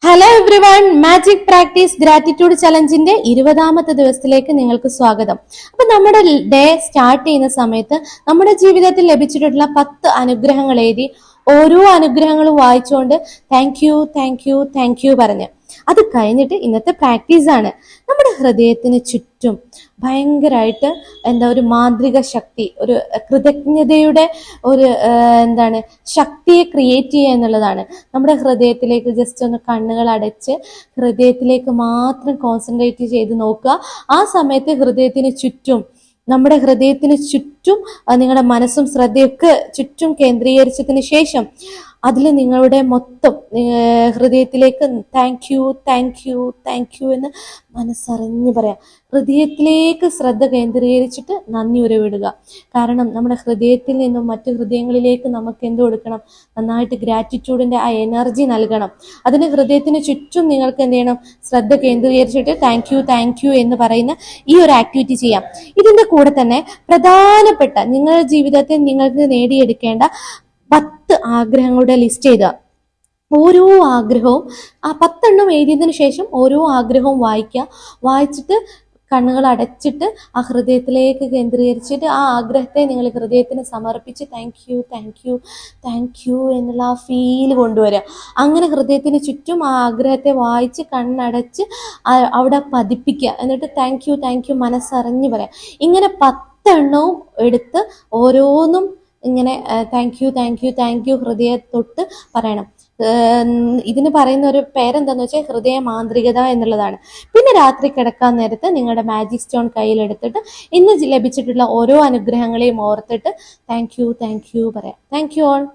Hello everyone, magic practice gratitude ചലഞ്ചിന്റെ 20ാമത്തെ ദിവസത്തിലേക്ക് നിങ്ങൾക്ക് സ്വാഗതം. അപ്പൊ നമ്മുടെ ഡേ സ്റ്റാർട്ട് ചെയ്യുന്ന സമയത്ത് നമ്മുടെ ജീവിതത്തിൽ ലഭിച്ചിട്ടുള്ള 10 അനുഗ്രഹങ്ങൾ എഴുതി ഓരോ അനുഗ്രഹങ്ങളും വായിച്ചുകൊണ്ട് thank you thank you thank you പറഞ്ഞ് അത് കഴിഞ്ഞിട്ട് ഇന്നത്തെ പ്രാക്ടീസ് ആണ്. നമ്മുടെ ഹൃദയത്തിന് ചുറ്റും ഭയങ്കരമായിട്ട് ഒരു മാന്ത്രിക ശക്തി, ഒരു കൃതജ്ഞതയുടെ ഒരു ശക്തിയെ ക്രിയേറ്റ് ചെയ്യുക എന്നുള്ളതാണ്. നമ്മുടെ ഹൃദയത്തിലേക്ക് ജസ്റ്റ് ഒന്ന് കണ്ണുകൾ അടച്ച് ഹൃദയത്തിലേക്ക് മാത്രം കോൺസെൻട്രേറ്റ് ചെയ്ത് നോക്കുക. ആ സമയത്ത് നമ്മുടെ ഹൃദയത്തിന് ചുറ്റും നിങ്ങളുടെ മനസ്സും ശ്രദ്ധയൊക്കെ ചുറ്റും കേന്ദ്രീകരിച്ചതിന് ശേഷം അതിൽ നിങ്ങളുടെ മൊത്തം ഹൃദയത്തിലേക്ക് thank you thank you thank U എന്ന് മനസ്സറിഞ്ഞ് പറയാം. ഹൃദയത്തിലേക്ക് ശ്രദ്ധ കേന്ദ്രീകരിച്ചിട്ട് നന്ദി ഉരവിടുക. കാരണം നമ്മുടെ ഹൃദയത്തിൽ നിന്നും മറ്റു ഹൃദയങ്ങളിലേക്ക് നമുക്ക് എന്ത് കൊടുക്കണം? നന്നായിട്ട് ഗ്രാറ്റിറ്റ്യൂഡിന്റെ ആ എനർജി നൽകണം. അതിന് ഹൃദയത്തിന് ചുറ്റും നിങ്ങൾക്ക് എന്ത് ചെയ്യണം? ശ്രദ്ധ കേന്ദ്രീകരിച്ചിട്ട് താങ്ക് യു എന്ന് പറയുന്ന ഈ ഒരു ആക്ടിവിറ്റി ചെയ്യാം. ഇതിന്റെ കൂടെ തന്നെ പ്രധാനപ്പെട്ട നിങ്ങളുടെ ജീവിതത്തിൽ നിങ്ങൾക്ക് നേടിയെടുക്കേണ്ട 10 ആഗ്രഹങ്ങളുടെ ലിസ്റ്റ് ചെയ്തുക. ഓരോ ആഗ്രഹവും ആ 10 എണ്ണം എഴുതിയതിനു ശേഷം ഓരോ ആഗ്രഹവും വായിച്ചിട്ട് കണ്ണുകൾ അടച്ചിട്ട് ആ ഹൃദയത്തിലേക്ക് കേന്ദ്രീകരിച്ചിട്ട് ആ ആഗ്രഹത്തെ നിങ്ങൾ ഹൃദയത്തിന് സമർപ്പിച്ച് thank you thank you thank U എന്നുള്ള ആ ഫീൽ കൊണ്ടുവരിക. അങ്ങനെ ഹൃദയത്തിന് ചുറ്റും ആ ആഗ്രഹത്തെ വായിച്ച് കണ്ണടച്ച് അവിടെ പതിപ്പിക്കുക. എന്നിട്ട് താങ്ക് യു മനസ്സറിഞ്ഞ് പറയാം. ഇങ്ങനെ 10 എണ്ണവും എടുത്ത് ഓരോന്നും ഇങ്ങനെ താങ്ക് യു ഹൃദയ തൊട്ട് പറയണം. ഇതിന് പറയുന്ന ഒരു പേരെന്താന്ന് വെച്ചാൽ ഹൃദയ മാന്ത്രികത എന്നുള്ളതാണ്. പിന്നെ രാത്രി കിടക്കാൻ നേരത്ത് നിങ്ങളുടെ മാജിക് സ്റ്റോൺ കയ്യിലെടുത്തിട്ട് ഇന്ന് ലഭിച്ചിട്ടുള്ള ഓരോ അനുഗ്രഹങ്ങളെയും ഓർത്തിട്ട് താങ്ക് യു പറയാം. Thank you all.